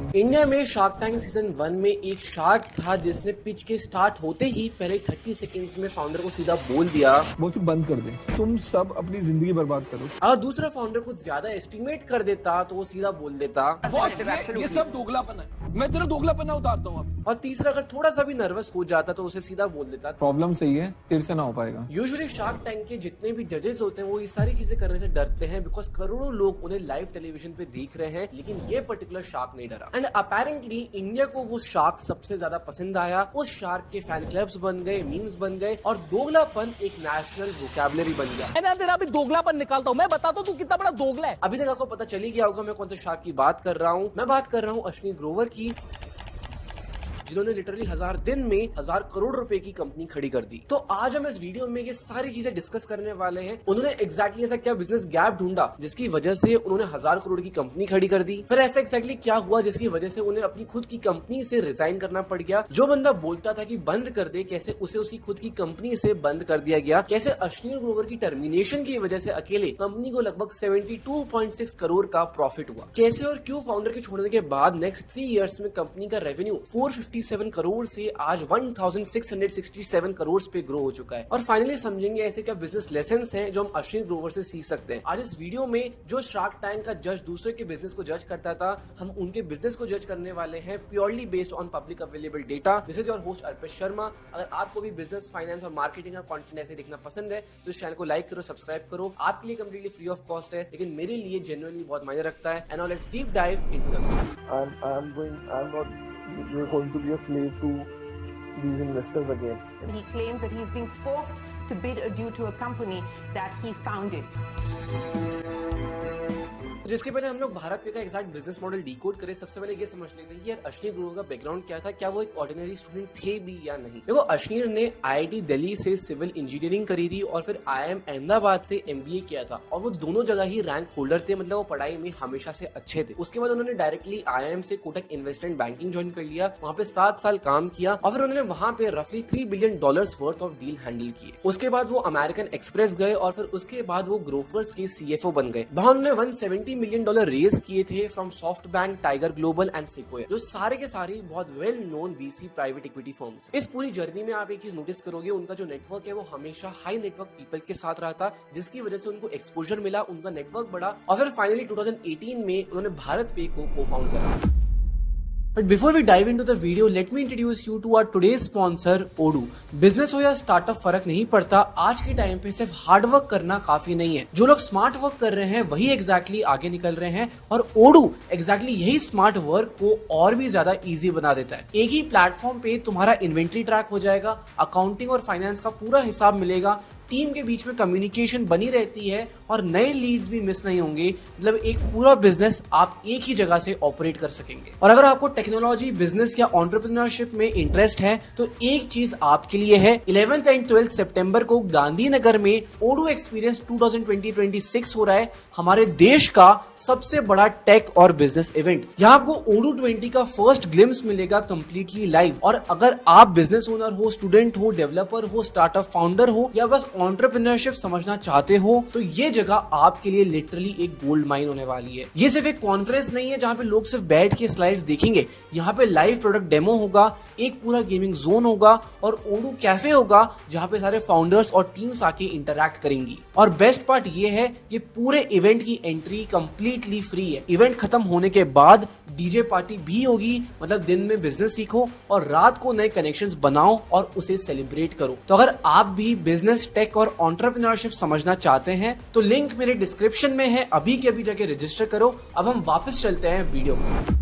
India में shark tank season 1 में एक शार्क था जिसने पिच के स्टार्ट होते ही पहले 30 सेकंड्स में फाउंडर को सीधा बोल दिया वो तू बंद कर दे, तुम सब अपनी जिंदगी बर्बाद करो। और दूसरा फाउंडर कुछ ज्यादा एस्टिमेट कर देता तो वो सीधा बोल देता ये सब दोगलापन है, मैं तेरा दोगलापन उतारता हूँ अब। और तीसरा अगर थोड़ा सा भी नर्वस हो जाता तो उसे सीधा बोल देता। प्रॉब्लम सही है, तेरे से ना हो पाएगा। यूजुअली शार्क टैंक के जितने भी जजेस होते हैं वो ये सारी चीजें करने से डरते हैं बिकॉज करोड़ों लोग उन्हें लाइव टेलीविजन पे देख रहे हैं, लेकिन ये पर्टिकुलर शार्क नहीं डरा। एंड अपेरेंटली इंडिया को वो शार्क सबसे ज्यादा पसंद आया। उस शार्क के फैन क्लब्स बन गए, मीम्स बन गए और दोगलापन एक नेशनल वोकैबुलरी बन गया। तेरा अभी दोगलापन निकालता हूँ, मैं बताता हूँ तू कितना बड़ा दोगला है। अभी तक आपको पता चली गया होगा मैं कौन से शार्क की बात कर रहा हूँ। मैं बात कर रहा हूँ अश्विनी ग्रोवर की, जिन्होंने लिटरली 1000 दिन में 1000 करोड़ रुपए की कंपनी खड़ी कर दी। तो आज हम इस वीडियो में ये सारी चीजें डिस्कस करने वाले हैं। उन्होंने एग्जैक्टली ऐसा क्या बिजनेस गैप ढूंढा जिसकी वजह से उन्होंने 1000 करोड़ की कंपनी खड़ी कर दी, फिर ऐसा एग्जैक्टली क्या हुआ जिसकी वजह से उन्हें अपनी खुद की कंपनी से रिजाइन करना पड़ गया। जो बंदा बोलता था कि बंद कर दे, कैसे उसे उसकी खुद की कंपनी से बंद कर दिया गया। कैसे अश्विनी ग्रोवर की टर्मिनेशन की वजह से अकेले कंपनी को लगभग 72.6 करोड़ का प्रॉफिट हुआ। कैसे और क्यों फाउंडर के छोड़ने के बाद नेक्स्ट 3 इयर्स में कंपनी का रेवेन्यू 457 करोड़ से आज 1667 करोड़ पे ग्रो हो चुका है। और फाइनली समझेंगे ऐसे क्या बिजनेस लेसन्स हैं जो हम अश्विनी ग्रोवर से सीख सकते हैं। आज इस वीडियो में जो शार्क टैंक का जज दूसरे के बिजनेस को जज करता था, हम उनके बिजनेस को जज करने वाले हैं purely based on public available data. This is your host Arpit Sharma. अगर आपको भी बिजनेस, फाइनेंस और मार्केटिंग का कंटेंट ऐसे देखना पसंद है तो इस चैनल को लाइक करो, सब्सक्राइब करो। आपके लिए कंप्लीटली फ्री ऑफ कॉस्ट है, लेकिन मेरे लिए जेन्युइनली बहुत मायने रखता है। And now let's deep dive into the you're going to be a slave to these investors again. He claims that he's being forced to bid adieu to a company that he founded. जिसके पहले हम लोग भारत पे का exact business model decode करें, सबसे पहले ये समझ लेते हैं कि यार अश्विनी ग्रोवर का बैकग्राउंड क्या था, क्या वो एक ऑर्डिनरी स्टूडेंट थे भी या नहीं। देखो अश्विनी ने आईआईटी दिल्ली से सिविल इंजीनियरिंग करी थी और फिर आईआईएम अहमदाबाद से एमबीए किया था और वो दोनों जगह ही रैंक होल्डर थे, मतलब वो पढ़ाई में हमेशा से अच्छे थे। उसके बाद उन्होंने डायरेक्टली आईआईएम से कोटक इन्वेस्टमेंट बैंकिंग ज्वाइन कर लिया, वहाँ पे 7 साल काम किया और फिर उन्होंने वहाँ पे रफली $3 billion worth of deal handle किए। उसके बाद वो अमेरिकन एक्सप्रेस गए और फिर उसके बाद वो ग्रोफर्स के सीएफओ बन गए। वहाँ उन्होंने $170 मिलियन रेज किए थे from SoftBank, Tiger Global and Sequoia, जो सारे के सारे बहुत well known VC private equity firms. इस पूरी जर्नी में आप एक चीज नोटिस करोगे, उनका जो नेटवर्क है वो हमेशा हाई नेटवर्क पीपल के साथ रहा था, जिसकी वजह से उनको एक्सपोजर मिला, उनका नेटवर्क बढ़ा और फिर फाइनली 2018 में उन्होंने भारत पे को co-found करा। But before we dive into the video, let me introduce you to our today's sponsor Odoo। Business हो या स्टार्टअप फर्क नहीं पड़ता, आज के टाइम पे सिर्फ हार्ड वर्क करना काफी नहीं है। जो लोग स्मार्ट वर्क कर रहे हैं वही एग्जैक्टली आगे निकल रहे हैं और Odoo एग्जैक्टली यही स्मार्ट वर्क को और भी ज्यादा इजी बना देता है। एक ही प्लेटफॉर्म पे तुम्हारा इन्वेंट्री ट्रैक हो जाएगा, अकाउंटिंग और फाइनेंस का पूरा हिसाब मिलेगा, टीम के बीच में कम्युनिकेशन बनी रहती है और नए लीड्स भी मिस नहीं होंगे। मतलब एक पूरा बिजनेस आप एक ही जगह से ऑपरेट कर सकेंगे। और अगर आपको टेक्नोलॉजी, बिजनेस या एंटरप्रेन्योरशिप में इंटरेस्ट है तो एक चीज आपके लिए है। 11th एंड 12th सितंबर को गांधीनगर में Odoo एक्सपीरियंस 2020-26 हो रहा है, हमारे देश का सबसे बड़ा टेक और बिजनेस इवेंट। यहाँ आपको Odoo 20 का फर्स्ट ग्लिम्स मिलेगा कंप्लीटली लाइव। और अगर आप बिजनेस ओनर हो, स्टूडेंट हो, डेवलपर हो, स्टार्टअप फाउंडर हो या बस एंटरप्रेन्योरशिप समझना चाहते हो तो ये जगह आपके लिए लिटरली एक गोल्ड माइन होने वाली है। ये सिर्फ एक कॉन्फ्रेंस नहीं है जहां पे लोग सिर्फ बैठ के स्लाइड्स देखेंगे, यहाँ पे लाइव प्रोडक्ट डेमो होगा, एक पूरा गेमिंग जोन होगा और Odoo कैफे होगा जहां पे सारे फाउंडर्स और टीम्स आके इंटरैक्ट करेंगी। और बेस्ट पार्ट ये है कि पूरे इवेंट की एंट्री कंप्लीटली फ्री है। इवेंट खत्म होने के बाद डीजे पार्टी भी होगी, मतलब दिन में बिजनेस सीखो और रात को नए कनेक्शंस बनाओ और उसे सेलिब्रेट करो। तो अगर आप भी बिजनेस, टेक और एंटरप्रेन्योरशिप समझना चाहते हैं तो लिंक मेरे डिस्क्रिप्शन में है, अभी के अभी जाके रजिस्टर करो। अब हम वापस चलते हैं वीडियो में।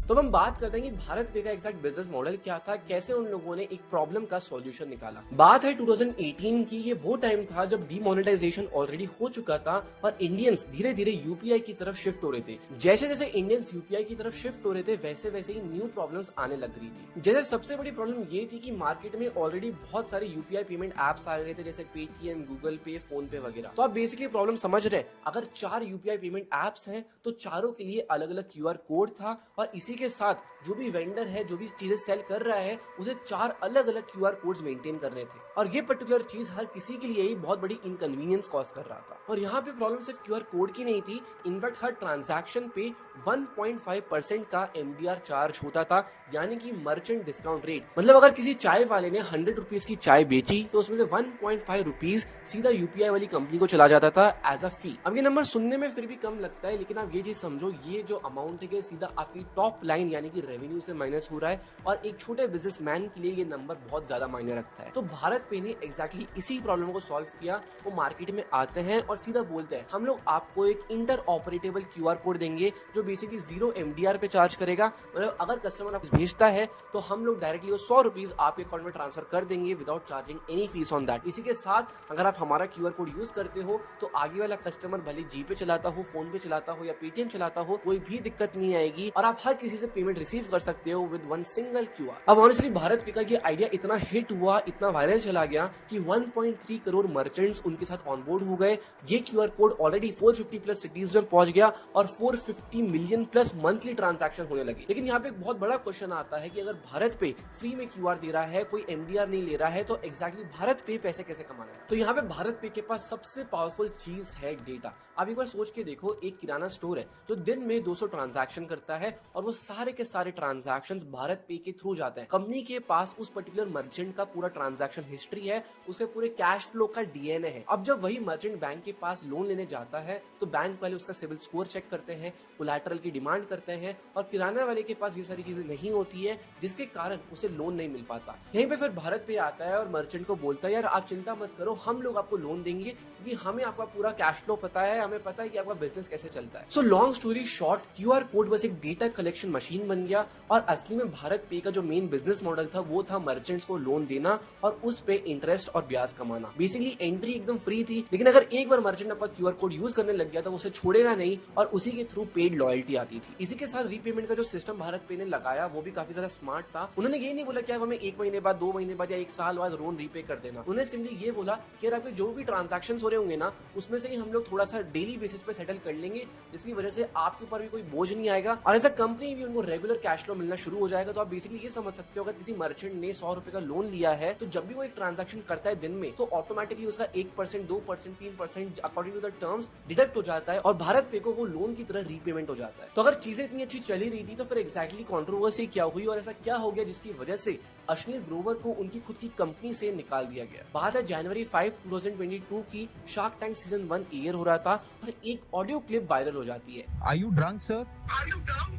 तो हम बात करते हैं कि भारत पे का एग्जैक्ट बिजनेस मॉडल क्या था, कैसे उन लोगों ने एक प्रॉब्लम का सॉल्यूशन निकाला। बात है 2018 की। ये वो टाइम था जब डीमोनेटाइजेशन ऑलरेडी हो चुका था और इंडियंस धीरे धीरे यूपीआई की तरफ शिफ्ट हो रहे थे। जैसे जैसे इंडियंस यूपीआई की तरफ शिफ्ट हो रहे थे वैसे वैसे ही न्यू प्रॉब्लम्स आने लग रही थी। जैसे सबसे बड़ी प्रॉब्लम ये थी कि मार्केट में ऑलरेडी बहुत सारे यूपीआई पेमेंट एप्स आ गए थे, जैसे पेटीएम, गूगल पे, फोन पे वगैरह। तो आप बेसिकली प्रॉब्लम समझ रहे हैं, अगर 4 यूपीआई पेमेंट एप्स हैं तो चारों के लिए अलग अलग क्यूआर कोड था और इसी के साथ जो भी वेंडर है, जो भी चीजें सेल कर रहा है, उसे 4 अलग अलग QR कोड्स मेंटेन करने थे और ये पर्टिकुलर चीज हर किसी के लिए ही बहुत बड़ी इनकन्वीनियंस कॉज कर रहा था। और यहाँ पे प्रॉब्लम सिर्फ QR कोड की नहीं थी, इनफैक्ट हर ट्रांजैक्शन पे 1.5% का MDR चार्ज होता था, यानी कि मर्चेंट डिस्काउंट रेट। मतलब अगर किसी चाय वाले ने 100 रुपीज की चाय बेची तो उसमें से 1.5 रुपीज सीधा UPI वाली कंपनी को चला जाता था एज अ फी। अब ये नंबर सुनने में फिर भी कम लगता है, लेकिन आप ये चीज समझो, ये जो अमाउंट है सीधा आपकी टॉप लाइन यानी कि रेवेन्यू से माइनस हो रहा है और एक छोटे बिजनेसमैन के लिए ये नंबर बहुत ज्यादा मायने रखता है। तो भारत पे ने एग्जैक्टली इसी प्रॉब्लम को सॉल्व किया। वो मार्केट में आते हैं और सीधा बोलते हैं, हम लोग आपको एक इंटर ऑपरेटेबल QR कोड देंगे जो बेसिकली 0 MDR पे चार्ज करेगा। मतलब अगर कस्टमर आपको भेजता है तो हम लोग डायरेक्टली 100 रुपीज आपके अकाउंट में ट्रांसफर कर देंगे without charging any fees on that. इसी के साथ अगर आप हमारा QR कोड यूज करते हो तो आगे वाला कस्टमर भले जीपे चलाता हो, फोन पे चलाता हो या पेटीएम चलाता हो, कोई भी दिक्कत नहीं आएगी और आप हर किसी से पेमेंट रिसीव कर सकते हो विद वन सिंगल QR। अब ऑनेस्टली भारत पे का ये आइडिया इतना हिट हुआ, इतना वायरल चला गया कि 1.3 करोड़ मर्चेंट्स उनके साथ ऑनबोर्ड हो गए। ये QR code already 450 plus cities में पहुंच गया और 450 मिलियन प्लस मंथली ट्रांजैक्शन होने लगे। लेकिन यहाँ पे एक बहुत बड़ा क्वेश्चन आता है कि अगर भारत पे फ्री में QR दे रहा है, कोई MDR नहीं ले रहा है, तो एग्जैक्टली भारत पे पैसे कैसे कमाना है? तो यहाँ पे भारत पे के पास सबसे पावरफुल चीज है डेटा। आप एक बार सोच के देखो, एक किराना स्टोर है जो दिन में 200 ट्रांजैक्शन करता है और वो सारे के सारे ट्रांजैक्शंस भारत पे के थ्रू जाते हैं। कंपनी के पास उस पर्टिकुलर मर्चेंट का पूरा ट्रांजैक्शन हिस्ट्री है, उसके पूरे कैश फ्लो का DNA है। अब जब वही मर्चेंट बैंक के पास लोन लेने जाता है तो बैंक वाले उसका सिविल स्कोर चेक करते हैं, कोलैटरल की डिमांड करते हैं और किराना वाले के पास ये सारी चीजें नहीं होती है, जिसके कारण उसे लोन नहीं मिल पाता। यहीं पे फिर भारत पे आता है और मर्चेंट को बोलता है, यार आप चिंता मत करो, हम लोग आपको लोन देंगे क्योंकि हमें आपका पूरा कैश फ्लो पता है, हमें पता है कि आपका बिजनेस कैसे चलता है। So long story short, QR code बस एक डेटा कलेक्शन मशीन बन गया और असली में भारत पे का जो मेन बिजनेस मॉडल था वो था मर्चेंट्स को लोन देना और उस पे इंटरेस्ट और ब्याज कमाना। बेसिकली एंट्री एकदम फ्री थी, लेकिन अगर एक बार मर्चेंट आपका QR कोड यूज करने लग गया तो उसे छोड़ेगा नहीं और उसी के थ्रू पेड लॉयल्टी आती थी। इसी के साथ रीपेमेंट का जो सिस्टम भारत पे ने लगाया वो भी काफी ज्यादा स्मार्ट था। उन्होंने ये नहीं बोला कि आप हमें 1 महीने बाद, 2 महीने बाद या 1 साल बाद लोन रीपे कर देना। उन्हें सिंपली ये बोला कि यार आपके जो भी ट्रांजैक्शन हो रहे होंगे ना, उसमें से ही हम लोग थोड़ा सा डेली बेसिस पे सेटल कर लेंगे, जिसकी वजह से आपके ऊपर भी कोई बोझ नहीं आएगा और ऐसा कंपनी भी उनको रेगुलर कैश फ्लो मिलना शुरू हो जाएगा। तो आप बेसिकली ये समझ सकते हो, अगर किसी मर्चेंट ने 100 रुपए का लोन लिया है तो जब भी वो एक ट्रांजैक्शन करता है दिन में तो ऑटोमेटिकली उसका 1%, 2%, 3% according to the terms deduct हो जाता है और भारत पे को वो लोन की तरह रीपेमेंट हो जाता है। तो अगर चीजें इतनी अच्छी चली रही थी तो फिर एग्जैक्टली कंट्रोवर्सी क्या हुई और ऐसा क्या हो गया जिसकी वजह से अश्नीर ग्रोवर को उनकी खुद की कंपनी से निकाल दिया गया? बात है जनवरी 5, 2022 की। शार्क टैंक सीजन 1 एयर हो रहा था और एक ऑडियो क्लिप वायरल हो जाती है। Are you drunk, sir? Are you dumb?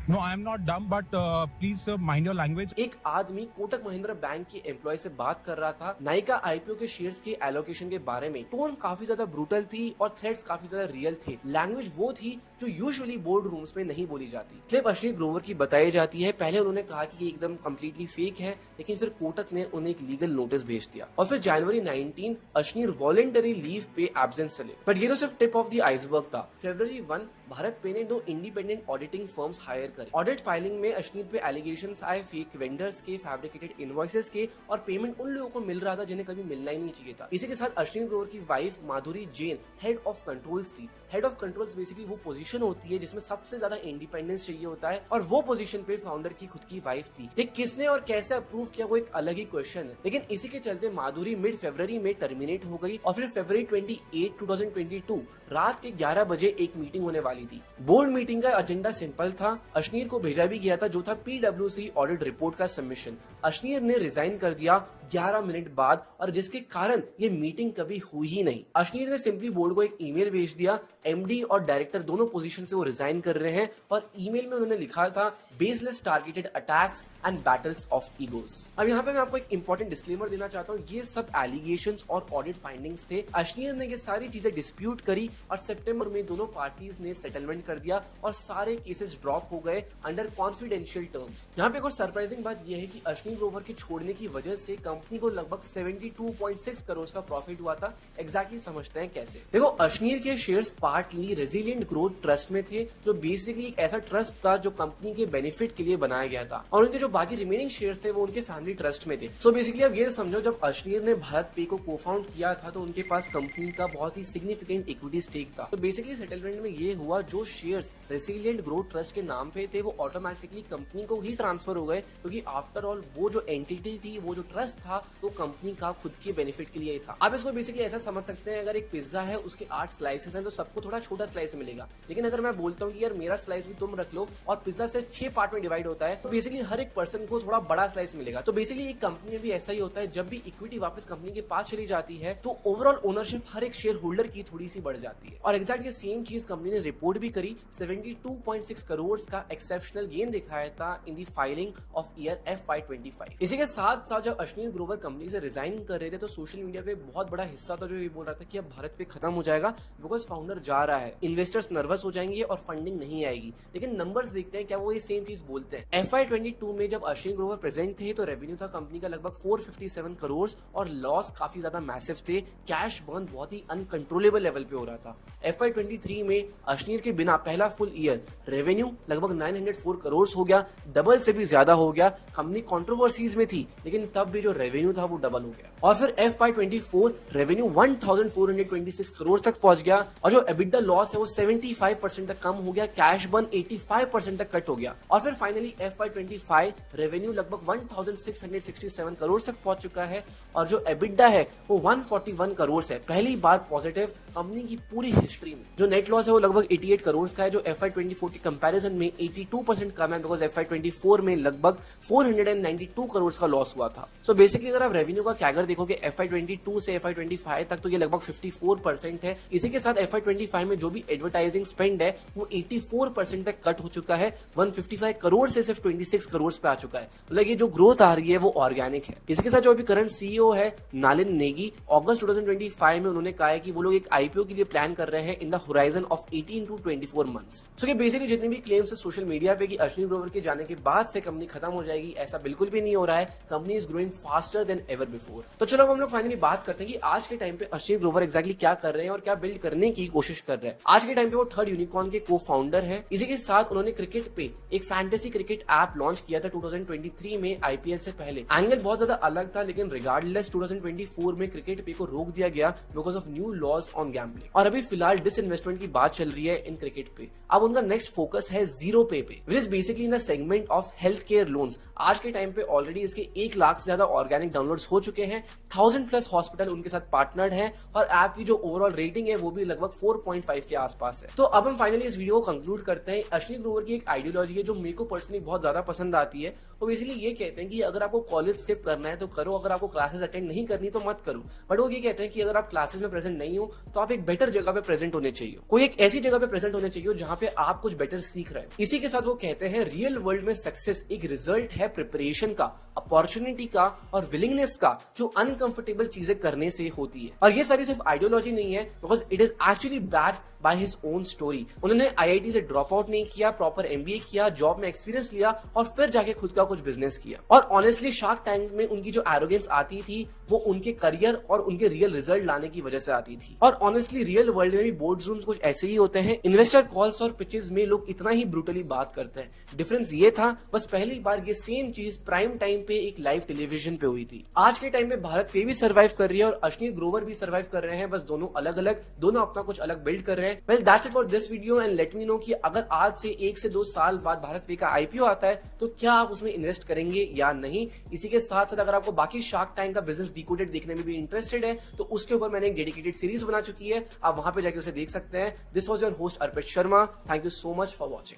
No, I am not dumb, but please mind your language. एक आदमी कोटक महिंद्रा बैंक के एम्प्लॉय से बात कर रहा था नाइका IPO के शेयर्स के एलोकेशन के बारे में। टोन काफी ज्यादा ब्रूटल थी और थ्रेट्स काफी ज्यादा रियल थे। लैंग्वेज वो थी जो यूजुअली बोर्ड रूम्स में नहीं बोली जाती। क्लिप अश्नीर ग्रोवर की बताई जाती है। पहले उन्होंने कहा कि ये एकदम कम्प्लीटली फेक है, लेकिन फिर कोटक ने उन्हें एक लीगल नोटिस भेज दिया और फिर जनवरी 19 अश्नीर वॉलंटरी लीव पे एब्सेंस चले। बट ये तो सिर्फ टिप ऑफ द आइसबर्ग था। फरवरी 1 भारत पे ने 2 इंडिपेंडेंट ऑडिटिंग फर्म्स हायर करे। ऑडिट फाइलिंग में अश्नीर पे एलिगेशंस आए फेक वेंडर्स के, फैब्रिकेटेड इनवॉइसेस के और पेमेंट उन लोगों को मिल रहा था जिन्हें कभी मिलना ही नहीं चाहिए था। इसी के साथ अश्नीर ग्रोवर की wife Madhuri Jain head of controls थी। हेड ऑफ कंट्रोल्स बेसिकली वो पोजीशन होती है जिसमें सबसे ज्यादा इंडिपेंडेंस चाहिए होता है और वो पोजीशन पे फाउंडर की खुद की वाइफ थी। ये किसने और कैसे अप्रूव किया वो एक अलग ही क्वेश्चन है, लेकिन इसी के चलते माधुरी मिड फरवरी में टर्मिनेट हो गई और फिर फरवरी 28, 2022 रात के 11 बजे एक मीटिंग होने वाली थी। बोर्ड मीटिंग का एजेंडा सिंपल था। अश्नीर को भेजा भी गया था जो था PwC ऑडिट रिपोर्ट का सबमिशन। अश्नीर ने रिजाइन कर दिया 11 मिनट बाद और जिसके कारण ये मीटिंग कभी हुई ही नहीं। अश्नीर ने सिंपली बोर्ड को एक ईमेल भेज दिया। MD और डायरेक्टर दोनों पोजीशन से वो रिजाइन कर रहे हैं और ईमेल में उन्होंने लिखा था baseless targeted attacks and battles of egos. अब यहाँ पे मैं आपको एक इंपॉर्टेंट डिस्क्लेमर देना चाहता हूँ। ये सब एलिगेशंस और ऑडिट फाइंडिंग्स थे। अश्नीर ने ये सारी चीजें डिस्प्यूट करी और सितंबर में दोनों पार्टीज ने सेटलमेंट कर दिया और सारे केसेस ड्रॉप हो गए अंडर कॉन्फिडेंशियल टर्म्स। यहाँ पे एक और सरप्राइजिंग बात यह है कि अश्नीर ग्रोवर के छोड़ने की वजह से कंपनी कंपनी को लगभग 72.6 करोड़ का प्रॉफिट हुआ था। एग्जैक्टली समझते हैं कैसे। देखो, अश्नीर के shares partly resilient growth trust में थे, जो बेसिकली एक ऐसा ट्रस्ट था जो कंपनी के बेनिफिट के लिए बनाया गया था, और उनके जो बाकी रिमेनिंग शेयर्स थे वो उनके फैमिली ट्रस्ट में थे। सो बेसिकली अब ये समझो, जब अश्नीर ने भारत पे को कोफाउंड किया था तो उनके पास कंपनी का बहुत ही सिग्निफिकेंट इक्विटी स्टेक था। तो बेसिकली सेटलमेंट में ये हुआ, जो शेयर्स रेजिलिएंट ग्रोथ ट्रस्ट के नाम पे थे वो ऑटोमेटिकली कंपनी को ही ट्रांसफर हो गए, क्योंकि आफ्टर ऑल वो जो एंटिटी थी, वो जो ट्रस्ट था, वो कंपनी का खुद के बेनिफिट के लिए ही था। आप इसको बेसिकली ऐसा समझ सकते हैं, अगर एक पिज्जा है उसके 8 स्लाइसेस हैं तो सबको थोड़ा छोटा स्लाइस मिलेगा, लेकिन अगर मैं बोलता हूँ कि यार मेरा स्लाइस भी तुम रख लो और पिज्जा से 6 पार्ट में डिवाइड होता है, तो बेसिकली हर एक पर्सन को थोड़ा बड़ा स्लाइस मिलेगा। तो बेसिकली एक कंपनी में भी ऐसा ही होता है, जब भी इक्विटी वापस कंपनी के पास चली जाती है तो ओवरऑल ओनरशिप हर एक शेयर होल्डर की थोड़ी सी बढ़ जाती है। और एग्जैक्टली सेम चीज कंपनी ने रिपोर्ट भी करी, 72.6 करोड़ का एक्सेप्शनल गेन दिखाया था इन the filing of year FY25। इसी के साथ साथ जब अश्नीर ग्रोवर कंपनी से रिजाइन कर रहे थे तो सोशल मीडिया पे बहुत बड़ा हिस्सा था जो ये बोल रहा था कि अब भारत पे खत्म हो जाएगा, बिकॉज फाउंडर जा रहा है, इन्वेस्टर्स नर्वस हो जाएंगे और फंडिंग नहीं आएगी। लेकिन नंबर्स देखते हैं क्या वो ये सेम चीज बोलते हैं। FY22 में जब अश्नीर ग्रोवर प्रेजेंट थे तो रेवेन्यू था कंपनी का लगभग 457 करोड़ और लॉस काफी ज्यादा मैसिव थे, कैश बर्न बहुत ही अनकंट्रोलेबल लेवल पे हो रहा था। FY23 में अश्नीर के बिना पहला फुल ईयर रेवेन्यू लगभग 904 करोड़ हो गया, डबल से भी ज्यादा हो गया। कंपनी कंट्रोवर्सीज में थी, लेकिन तब भी जो रेवेन्यू था वो डबल हो गया। और फिर FY24 रेवेन्यू 1426 करोड़ तक पहुंच गया और जो एबिटा लॉस है वो 75% तक कम हो गया, कैश बर्न 85% तक कट हो गया। और फिर फाइनली FY25 रेवेन्यू लगभग 1667 करोड़ तक पहुंच चुका है और जो एबिटा है वो 141 करोड़ है, पहली बार पॉजिटिव कंपनी की पूरी हिस्ट्री में। जो नेट लॉस है वो लगभग 88 करोड़ का है, जो FY24 के कंपैरिजन में 82% कम है, बिकॉज FY24 में लगभग 492 करोड़ का लॉस हुआ था। सो बेसिकली अगर आप रेवेन्यू का कैगर देखोगे FY22 से FY25 तक तो ये लगभग 54% है। इसी के साथ FY25 में जो भी एडवर्टाइजिंग स्पेंड है वो 84% तक कट हो चुका है, 155 करोड़ से सिर्फ 26 करोड़ पे आ चुका है। मतलब ये जो ग्रोथ आ रही है वो ऑर्गेनिक है। इसके साथ जो अभी करंट CEO है नालिन नेगी, अगस्त 2025 में उन्होंने कहा है कि वो लोग एक IPO के लिए प्लान कर रहे हैं in the horizon of 18 to 24 months. So ये बेसिकली जितने भी क्लेम्स है सोशल मीडिया पे कि अश्नीर ग्रोवर के जाने के बाद से कंपनी खत्म हो जाएगी, ऐसा बिल्कुल भी नहीं हो रहा है। Company is growing faster than ever before. तो चलो हम लोग फाइनली बात करते हैं कि आज के टाइम पे अश्नीर ग्रोवर एग्जैक्टली क्या कर रहे हैं और क्या बिल्ड करने की कोशिश कर रहे हैं। आज के टाइम पे वो थर्ड यूनिकॉर्न के को फाउंडर है। इसी के साथ उन्होंने क्रिकेट पे एक फैंटेसी क्रिकेट ऐप लॉन्च किया था 2023 में IPL से पहले। एंगल बहुत ज्यादा अलग था, लेकिन रिगार्डलेस 2024 में क्रिकेट पे को रोक दिया गया because of new laws on gambling. और अभी फिलहाल डिसइन्वेस्टमेंट की बात चल रही है इन क्रिकेट पे। अब उनका नेक्स्ट फोकस है जीरो पे which is basically in the segment of health care loans. आज के टाइम पे ऑलरेडी इसके 1 लाख से ज्यादा ऑर्गेनिक डाउनलोड्स हो चुके हैं, 1000+ हॉस्पिटल उनके साथ पार्टनर्ड है और ऐप की जो ओवरऑल रेटिंग है वो भी लगभग 4.5 के आसपास है। तो अब हम फाइनली इस वीडियो को कंक्लूड करते हैं। अश्नीर ग्रोवर की एक आइडियोलॉजी है जो मेरे को पर्सनली बहुत ज्यादा पसंद आती है। वो बेसिकली ये कहते हैं कि अगर आपको कॉलेज स्किप करना है तो करो, अगर आपको क्लासेस अटेंड नहीं करनी तो मत करो। बट वो ये कहते हैं कि अगर आप क्लासेस में प्रेजेंट नहीं हो तो आप एक बेटर जगह पे प्रेजेंट होने चाहिए, कोई एक ऐसी जगह पे प्रेजेंट होने चाहिए जहां पे आप कुछ बेटर सीख रहे हो। इसी के साथ वो कहते हैं रियल वर्ल्ड में सक्सेस एक रिजल्ट है प्रिपरेशन का, अपॉर्चुनिटी का और विलिंगनेस का, जो अनकंफर्टेबल चीजें करने से होती है। और ये सारी सिर्फ आइडियोलॉजी नहीं है, because it is actually backed by his own story. उन्होंने IIT से ड्रॉप आउट नहीं किया, प्रॉपर MBA किया, जॉब में एक्सपीरियंस लिया और फिर जाके खुद का कुछ बिजनेस किया। और ऑनेस्टली शार्क टैंक में उनकी जो एरोगेंस आती थी वो उनके करियर और उनके रियल रिजल्ट लाने की वजह से आती थी। और ऑनेस्टली रियल वर्ल्ड में भी बोर्ड रूम्स कुछ ऐसे ही होते हैं। इन्वेस्टर कॉल्स और पिचेस में लोग इतना ही ब्रूटली बात करते हैं। डिफरेंस ये था बस पहली बार ये सेम चीज प्राइम टाइम पे एक लाइव टेलीविजन पे हुई थी। आज के टाइम में भारत पे भी सर्वाइव कर रही है और अश्नीर ग्रोवर भी सर्वाइव कर रहे हैं, बस दोनों अलग अलग, दोनों अपना कुछ अलग बिल्ड कर रहे हैं। Well that's it for this video and let me know कि अगर आज से 1 से 2 साल बाद भारत पे का IPO आता है तो क्या आप उसमें इन्वेस्ट करेंगे या नहीं। इसी के साथ साथ अगर आपको बाकी शार्क टैंक का बिजनेस डिकोडेड देखने में भी इंटरेस्टेड है तो उसके ऊपर मैंने एक डेडिकेटेड सीरीज बना चुकी है, आप वहां पे जाके उसे देख सकते हैं। This was your host Arpit Sharma, thank you so much for watching.